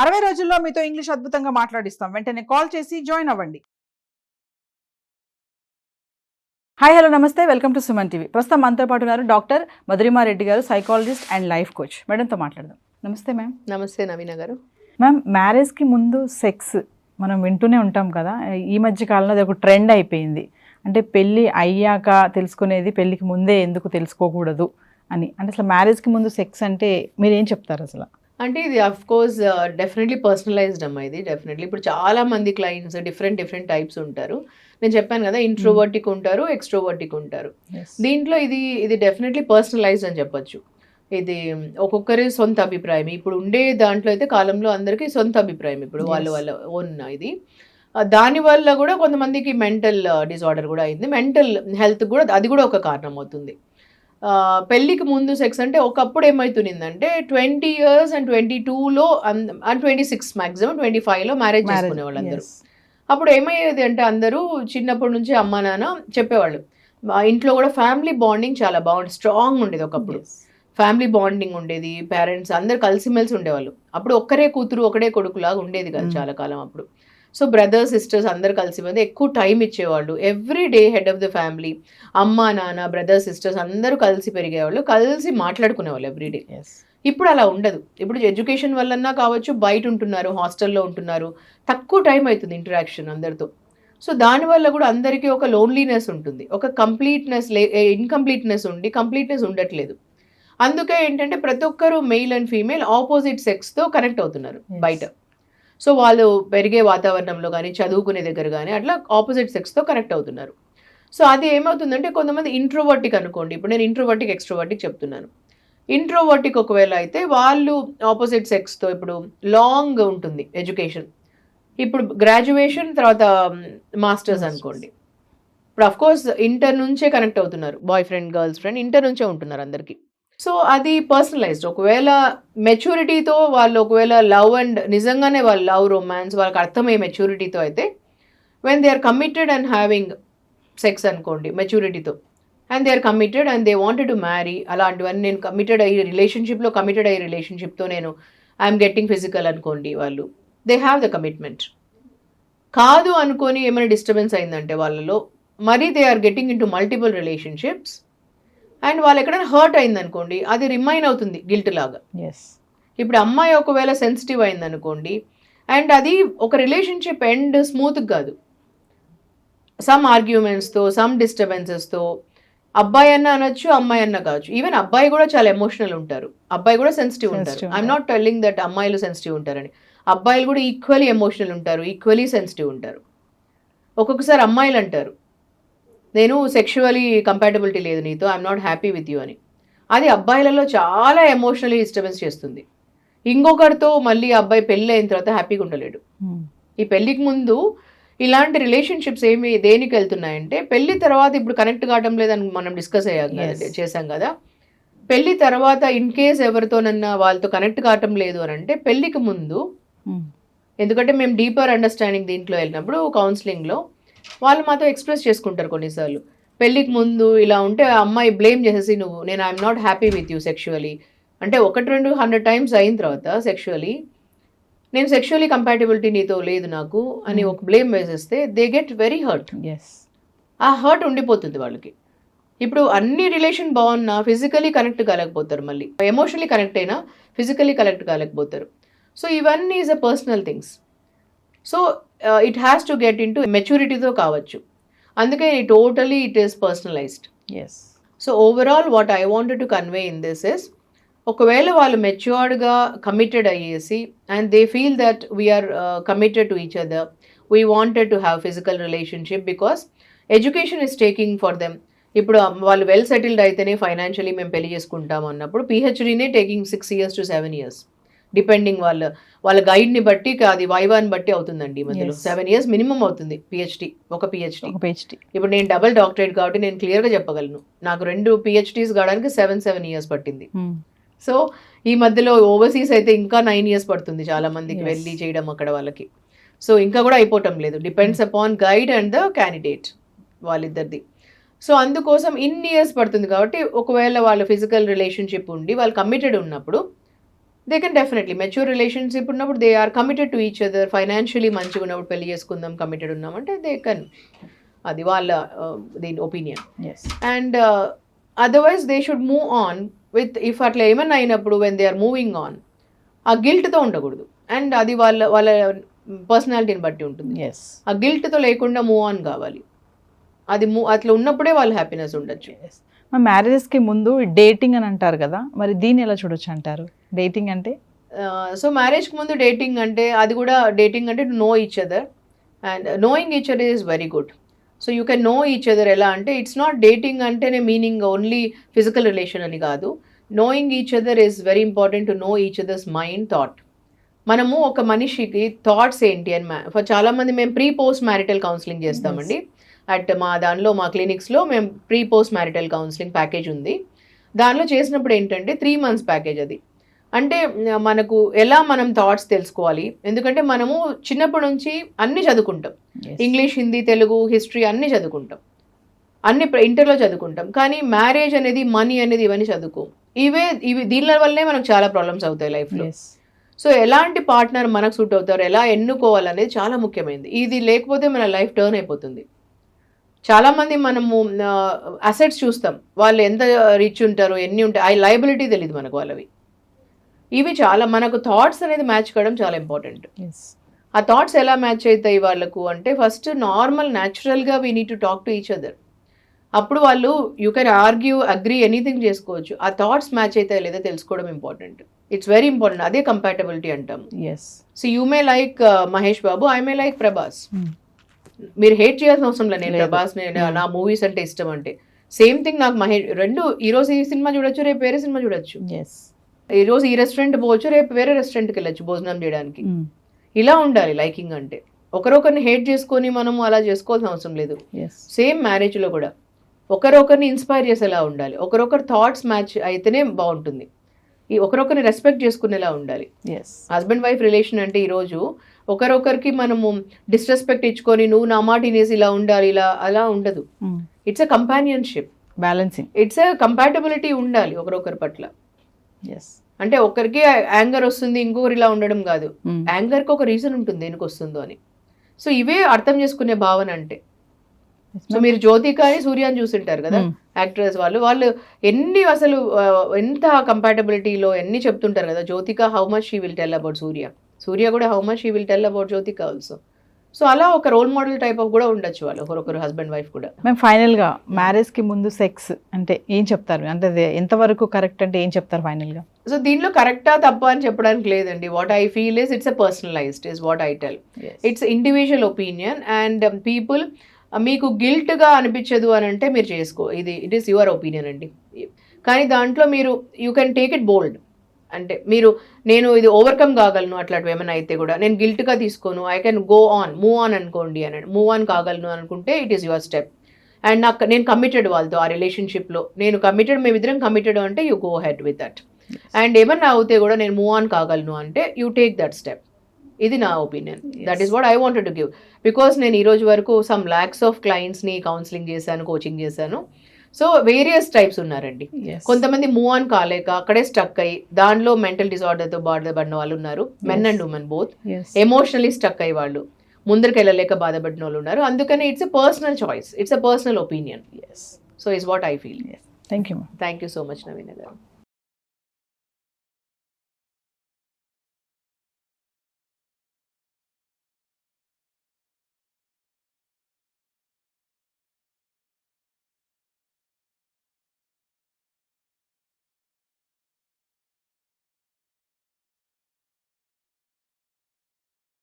60 రోజుల్లో మీతో ఇంగ్లీష్ అద్భుతంగా మాట్లాడిస్తాం. వెంటనే కాల్ చేసి జాయిన్ అవ్వండి. హాయ్ హలో నమస్తే, వెల్కమ్ టు సుమన్ టీవీ. ప్రస్తుతం మనతో పాటు ఉన్నారు డాక్టర్ మధురిమారెడ్డి గారు, సైకాలజిస్ట్ అండ్ లైఫ్ కోచ్. మేడంతో మాట్లాడదాం. నమస్తే మ్యామ్. నమస్తే నవీన గారు. మ్యామ్, మ్యారేజ్కి ముందు సెక్స్ మనం వింటూనే ఉంటాం కదా. ఈ మధ్య కాలంలో అది ఒక ట్రెండ్ అయిపోయింది. అంటే పెళ్ళి అయ్యాక తెలుసుకునేది, పెళ్ళికి ముందే ఎందుకు తెలుసుకోకూడదు అని. అంటే అసలు మ్యారేజ్కి ముందు సెక్స్ అంటే మీరు ఏం చెప్తారు అసలు? అంటే ఇది అఫ్ కోర్స్ డెఫినెట్లీ పర్సనలైజ్డ్ అమ్మా. ఇది డెఫినెట్లీ ఇప్పుడు చాలా మంది క్లయింట్స్ డిఫరెంట్ టైప్స్ ఉంటారు. నేను చెప్పాను కదా, ఇంట్రోవర్టిక్ ఉంటారు, ఎక్స్ట్రోవర్టిక్ ఉంటారు. దీంట్లో ఇది డెఫినెట్లీ పర్సనలైజ్డ్ అని చెప్పొచ్చు. ఇది ఒక్కొక్కరి సొంత అభిప్రాయం. ఇప్పుడు ఉండే దాంట్లో అయితే కాలంలో అందరికీ సొంత అభిప్రాయం. ఇప్పుడు వాళ్ళ ఓన్ ఇది. దానివల్ల కూడా కొంతమందికి మెంటల్ డిజార్డర్ కూడా అయింది. మెంటల్ హెల్త్ కూడా అది కూడా ఒక కారణం అవుతుంది. పెళ్ళికి ముందు సెక్స్ అంటే ఒకప్పుడు ఏమవుతుందంటే 20 years అండ్ 22లో అండ్ 26 మ్యాక్సిమం 25లో మ్యారేజ్ చేసుకునే వాళ్ళు అందరూ. అప్పుడు ఏమయ్యేది అంటే అందరూ చిన్నప్పటి నుంచి అమ్మ నాన్న చెప్పేవాళ్ళు. ఇంట్లో కూడా ఫ్యామిలీ బాండింగ్ చాలా బాగుంది, స్ట్రాంగ్ ఉండేది. ఒకప్పుడు ఫ్యామిలీ బాండింగ్ ఉండేది, పేరెంట్స్ అందరు కలిసిమెలిసి ఉండేవాళ్ళు. అప్పుడు ఒక్కరే కూతురు ఒకడే కొడుకులాగా ఉండేది కదా చాలా కాలం అప్పుడు. సో బ్రదర్స్ సిస్టర్స్ అందరు కలిసి మీద ఎక్కువ టైం ఇచ్చేవాళ్ళు. Every day head of the family, అమ్మ నాన్న బ్రదర్స్ సిస్టర్స్ అందరూ కలిసి పెరిగేవాళ్ళు, కలిసి మాట్లాడుకునేవాళ్ళు ఎవ్రీ డే. ఇప్పుడు అలా ఉండదు. ఇప్పుడు ఎడ్యుకేషన్ వల్లన్నా కావచ్చు, బయట ఉంటున్నారు, హాస్టల్లో ఉంటున్నారు, తక్కువ టైం అవుతుంది ఇంటరాక్షన్ అందరితో. సో దానివల్ల కూడా అందరికీ ఒక లోన్లీనెస్ ఉంటుంది, ఒక ఇన్కంప్లీట్నెస్ ఉండి కంప్లీట్నెస్ ఉండట్లేదు. అందుకే ఏంటంటే ప్రతి ఒక్కరు మెయిల్ అండ్ ఫీమేల్ ఆపోజిట్ సెక్స్తో కనెక్ట్ అవుతున్నారు బయట. సో వాళ్ళు పెరిగే వాతావరణంలో కానీ, చదువుకునే దగ్గర కానీ అట్లా ఆపోజిట్ సెక్స్తో కనెక్ట్ అవుతున్నారు. సో అది ఏమవుతుందంటే కొంతమంది ఇంట్రోవర్టిక్ అనుకోండి, ఇప్పుడు నేను ఇంట్రోవర్టిక్ ఎక్స్ట్రోవర్టిక్ చెప్తున్నాను. ఇంట్రోవర్టిక్ ఒకవేళ అయితే వాళ్ళు ఆపోజిట్ సెక్స్తో, ఇప్పుడు లాంగ్ ఉంటుంది ఎడ్యుకేషన్, ఇప్పుడు గ్రాడ్యుయేషన్ తర్వాత మాస్టర్స్ అనుకోండి. ఇప్పుడు అఫ్కోర్స్ ఇంటర్ నుంచే కనెక్ట్ అవుతున్నారు, boy friend girls friend inter నుంచే ఉంటున్నారు అందరికీ. సో అది పర్సనలైజ్డ్. ఒకవేళ మెచ్యూరిటీతో వాళ్ళు, ఒకవేళ లవ్ అండ్ నిజంగానే వాళ్ళు లవ్ రొమాన్స్ వాళ్ళకి అర్థమయ్యే మెచ్యూరిటీతో అయితే, when they are committed and having sex అనుకోండి మెచ్యూరిటీతో, and they are committed and they wanted to marry, అలాంటివన్నీ నేను కమిటెడ్ అయ్యి రిలేషన్షిప్తో నేను ఐఎమ్ గెట్టింగ్ ఫిజికల్ అనుకోండి, వాళ్ళు దే హ్యావ్ ద కమిట్మెంట్. కాదు అనుకొని ఏమైనా డిస్టర్బెన్స్ అయిందంటే వాళ్ళలో, మరి they are getting into multiple relationships, and వాళ్ళు ఎక్కడైనా హర్ట్ అయిందనుకోండి, అది రిమైన్ అవుతుంది గిల్ట్ లాగా. ఇప్పుడు అమ్మాయి ఒకవేళ సెన్సిటివ్ అయిందనుకోండి, అండ్ అది ఒక రిలేషన్షిప్ ఎండ్ స్మూత్గా కాదు, సమ్ ఆర్గ్యుమెంట్స్తో, సమ్ డిస్టర్బెన్సెస్తో, అబ్బాయి అన్న అనొచ్చు, అమ్మాయి అన్న కావచ్చు. ఈవెన్ అబ్బాయి కూడా చాలా ఎమోషనల్ ఉంటారు, అబ్బాయి కూడా సెన్సిటివ్ ఉంటారు. ఐఎమ్ నాట్ టెల్లింగ్ దట్ అమ్మాయిలు సెన్సిటివ్ ఉంటారని. అబ్బాయిలు కూడా ఈక్వలీ ఎమోషనల్ ఉంటారు, ఈక్వలీ సెన్సిటివ్ ఉంటారు. ఒక్కొక్కసారి అమ్మాయిలు అంటారు, నేను సెక్షువలీ కంపాటబిలిటీ లేదు నీతో, I'm not happy with you అని. అది అబ్బాయిలలో చాలా ఎమోషనలీ డిస్టర్బెన్స్ చేస్తుంది. ఇంకొకరితో మళ్ళీ అబ్బాయి పెళ్ళి అయిన తర్వాత హ్యాపీగా ఉండలేడు. ఈ పెళ్ళికి ముందు ఇలాంటి రిలేషన్షిప్స్ దేనికి వెళ్తున్నాయంటే, పెళ్లి తర్వాత ఇప్పుడు కనెక్ట్ కావడం లేదని మనం డిస్కస్ చేసాం కదా. పెళ్లి తర్వాత ఇన్ కేస్ ఎవరితోనన్నా వాళ్ళతో కనెక్ట్ కావటం లేదు అని అంటే పెళ్లికి ముందు, ఎందుకంటే మేము డీపర్ అండర్స్టాండింగ్ దీంట్లో వెళ్ళినప్పుడు కౌన్సిలింగ్లో వాళ్ళు మాతో ఎక్స్ప్రెస్ చేసుకుంటారు కొన్నిసార్లు. పెళ్ళికి ముందు ఇలా ఉంటే అమ్మాయి బ్లేమ్ చేసేసి, నేను I'm not happy with you sexually అంటే 100-200 టైమ్స్ అయిన తర్వాత సెక్షువలీ, నేను సెక్షువలీ కంపాటబిలిటీ నీతో లేదు నాకు అని ఒక బ్లేమ్ వేసేస్తే దే గెట్ వెరీ హర్ట్. ఆ హర్ట్ ఉండిపోతుంది వాళ్ళకి. ఇప్పుడు అన్ని రిలేషన్ బాగున్నా ఫిజికలీ కనెక్ట్ కాలేకపోతారు, మళ్ళీ ఎమోషనలీ కనెక్ట్ అయినా ఫిజికలీ కనెక్ట్ కాలేకపోతారు. సో ఇవన్నీ is a personal things. So it has to get into మెచ్యూరిటీతో కావచ్చు. అందుకే totally it is personalized. So overall what I wanted to convey in this is, ఒకవేళ వాళ్ళు మెచ్యూర్డ్గా కమిటెడ్ అయ్యేసి and they feel that we're committed to each other, we wanted to have physical relationship because education is taking for them. ఇప్పుడు వాళ్ళు well settled అయితేనే financially మేము పెళ్లి చేసుకుంటాం అన్నప్పుడు పిహెచ్డీనే taking 6 years to 7 years depending వాళ్ళ గైడ్ని బట్టి, అది వైవాని బట్టి అవుతుందండి. ఈ మధ్యలో 7 years మినిమం అవుతుంది పిహెచ్డి, ఒక పిహెచ్డి. ఇప్పుడు నేను డబుల్ డాక్టరేట్ కాబట్టి నేను క్లియర్గా చెప్పగలను, నాకు 2 PhDs కావడానికి 7 years పట్టింది. సో ఈ మధ్యలో ఓవర్సీస్ అయితే ఇంకా 9 years పడుతుంది చాలా మందికి వెళ్ళి చేయడం అక్కడ వాళ్ళకి. సో ఇంకా కూడా అయిపోవటం లేదు, depends upon guide and the candidate వాళ్ళిద్దరిది. సో అందుకోసం ఇన్ని ఇయర్స్ పడుతుంది. కాబట్టి ఒకవేళ వాళ్ళ ఫిజికల్ రిలేషన్షిప్ ఉండి వాళ్ళు కమిటెడ్ ఉన్నప్పుడు they can definitely mature relationship ఉన్నప్పుడు they are committed to each other, financially మంచిగా ఉన్నప్పుడు పెళ్లి చేసుకుందాం కమిటెడ్ ఉన్నామంటే దే కెన్, అది వాళ్ళ దీని opinion. Yes and otherwise they should move on with, if అట్లా ఏమన్నా అయినప్పుడు when they are moving on, ఆ గిల్ట్తో ఉండకూడదు. అండ్ అది వాళ్ళ వాళ్ళ పర్సనాలిటీని బట్టి ఉంటుంది. ఎస్ ఆ గిల్ట్తో లేకుండా మూవ్ ఆన్ కావాలి. అది అట్లా ఉన్నప్పుడే వాళ్ళు హ్యాపీనెస్ ఉండొచ్చు. మ్యారేజెస్కి ముందు డేటింగ్ అని అంటారు కదా, మరి దీన్ని ఎలా చూడొచ్చు అంటారు? డేటింగ్ అంటే సో మ్యారేజ్కి ముందు డేటింగ్ అంటే, అది కూడా డేటింగ్ అంటే to know each other, and knowing each other is very good. So you can know each other. ఎలా అంటే ఇట్స్ నాట్ డేటింగ్ అంటేనే మీనింగ్ ఓన్లీ ఫిజికల్ రిలేషన్ అని కాదు. Knowing each other is very important, to know each others mind, thought. మనము ఒక మనిషికి thoughts ఏంటి అని చాలా మంది మేము ప్రీ పోస్ట్ మ్యారిటల్ కౌన్సిలింగ్ చేస్తామండి. అట్ మా దానిలో మా క్లినిక్స్లో మేము pre post marital counselling package ఉంది. దానిలో చేసినప్పుడు ఏంటంటే 3 months ప్యాకేజ్ అది. అంటే మనకు ఎలా మనం థాట్స్ తెలుసుకోవాలి, ఎందుకంటే మనము చిన్నప్పటి నుంచి అన్ని చదువుకుంటాం, ఇంగ్లీష్, హిందీ, తెలుగు, హిస్టరీ అన్ని చదువుకుంటాం, అన్ని ఇంటర్లో చదువుకుంటాం. కానీ మ్యారేజ్ అనేది, మనీ అనేది ఇవన్నీ చదువుకోం. ఇవి దీనిల వల్లనే మనకు చాలా ప్రాబ్లమ్స్ అవుతాయి లైఫ్లో. సో ఎలాంటి పార్ట్నర్ మనకు సూట్ అవుతారు, ఎలా ఎన్నుకోవాలనేది చాలా ముఖ్యమైనది. ఇది లేకపోతే మన లైఫ్ టర్న్ అయిపోతుంది. చాలామంది మనము అసెట్స్ చూస్తాం, వాళ్ళు ఎంత రిచ్ ఉంటారు, ఎన్ని ఉంటాయి, ఆ లయబిలిటీ తెలియదు మనకు వాళ్ళవి. ఇవి చాలా మనకు థాట్స్ అనేది మ్యాచ్ కావడం చాలా ఇంపార్టెంట్. ఆ థాట్స్ ఎలా మ్యాచ్ అవుతాయి వాళ్ళకు అంటే, ఫస్ట్ నార్మల్ న్యాచురల్గా we need to talk to each other. అప్పుడు వాళ్ళు you can argue, agree, anything చేసుకోవచ్చు. ఆ థాట్స్ మ్యాచ్ అవుతాయి లేదా తెలుసుకోవడం ఇంపార్టెంట్. It's very important. అదే కంపాటబిలిటీ అంటాం. So you may like Mahesh Babu, I may like Prabhas. మీరు హేట్ చేయాల్సిన అవసరం లేదు. నేను ప్రభాస్, నా మూవీస్ అంటే ఇష్టం అంటే, సేమ్ థింగ్ నాకు మహేష్. రెండు ఈరోజు ఈ సినిమా చూడొచ్చు, రేపు వేరే సినిమా చూడొచ్చు. ఈరోజు ఈ రెస్టారెంట్ పోవచ్చు, రేపు వేరే రెస్టారెంట్కి వెళ్ళొచ్చు భోజనం చేయడానికి. ఇలా ఉండాలి లైకింగ్ అంటే. ఒకరొకరిని హేట్ చేసుకొని మనము అలా చేసుకోవాల్సిన అవసరం లేదు. సేమ్ మ్యారేజ్లో కూడా ఒకరొకరిని ఇన్స్పైర్ చేసేలా ఉండాలి. ఒకరొకరు థాట్స్ మ్యాచ్ అయితేనే బాగుంటుంది. ఈ ఒకరొకరిని రెస్పెక్ట్ చేసుకునేలా ఉండాలి. హస్బెండ్ వైఫ్ రిలేషన్ అంటే ఈరోజు ఒకరొకరికి మనము డిస్రెస్పెక్ట్ ఇచ్చుకొని నువ్వు నా మాట వినేసి ఇలా ఉండాలి, ఇలా అలా ఉండదు. It's a companionship, balancing. It's a compatibility ఉండాలి ఒకరొకరి పట్ల. అంటే ఒకరికి యాంగర్ వస్తుంది, ఇంకొకరు ఇలా ఉండడం కాదు. యాంగర్కి ఒక రీజన్ ఉంటుంది దేనికి వస్తుందో అని. సో ఇవే అర్థం చేసుకునే భావన అంటే. సో మీరు జ్యోతికాని, సూర్యాని చూసింటారు కదా, యాక్టర్స్ వాళ్ళు ఎన్ని అసలు ఎంత కంపాటబిలిటీలో ఎన్ని చెప్తుంటారు కదా. Jyothika how much she will tell about Suriya, Suriya కూడా how much she will tell about Jyothika also. So అలా ఒక రోల్ మోడల్ టైప్ ఆఫ్ కూడా ఉండొచ్చు వాళ్ళు, ఒకరొకరు హస్బెండ్ వైఫ్ కూడా. మేము ఫైనల్గా మ్యారేజ్కి ముందు సెక్స్ అంటే ఏం చెప్తారు, అంటే అది ఎంతవరకు కరెక్ట్ అంటే ఏం చెప్తారు ఫైనల్గా? సో దీనిలో కరెక్టా తప్ప అని చెప్పడానికి లేదండి. What I feel is it's a personalised is what I tell. It's individual opinion. And people మీకు గిల్ట్గా అనిపించదు అని అంటే మీరు చేసుకో, ఇది ఇట్ ఈస్ యువర్ ఒపీనియన్ అండి. కానీ దాంట్లో మీరు యూ కెన్ టేక్ ఇట్ బోల్డ్. అంటే మీరు నేను ఇది ఓవర్కమ్ కాగలను, అట్లాంటివి ఏమైనా అయితే కూడా నేను గిల్ట్గా తీసుకోను, I can go on, move on అనుకోండి అని. మూవ్ ఆన్ కాగలను అనుకుంటే it is your step. And నాకు నేను కమిటెడ్ వాళ్ళతో ఆ రిలేషన్షిప్లో, నేను కమిటెడ్, మేమిద్దరం కమిటెడ్ అంటే you go head with that. And ఏమన్నా అవుతే కూడా నేను మూవ్ ఆన్ కాగలను అంటే యూ టేక్ దట్ స్టెప్. ఇది నా opinion. That is what I wanted to give. Because నేను ఈ రోజు వరకు సమ్ ల్యాక్స్ ఆఫ్ క్లయింట్స్ని కౌన్సిలింగ్ చేశాను, కోచింగ్ చేశాను. సో వేరియస్ టైప్స్ ఉన్నారండి. కొంతమంది మూవ్ ఆన్ కాలేక అక్కడే స్టక్ అయ్యి దానిలో మెంటల్ డిసార్డర్తో బాధపడిన వాళ్ళు ఉన్నారు, men and women both. Emotionally stuck అయ్యి వాళ్ళు ముందరికి వెళ్ళలేక బాధపడిన వాళ్ళు ఉన్నారు. అందుకని it's a personal choice, it's a personal opinion. So is what I feel. Thank you. Thank you so much Naveena గారు.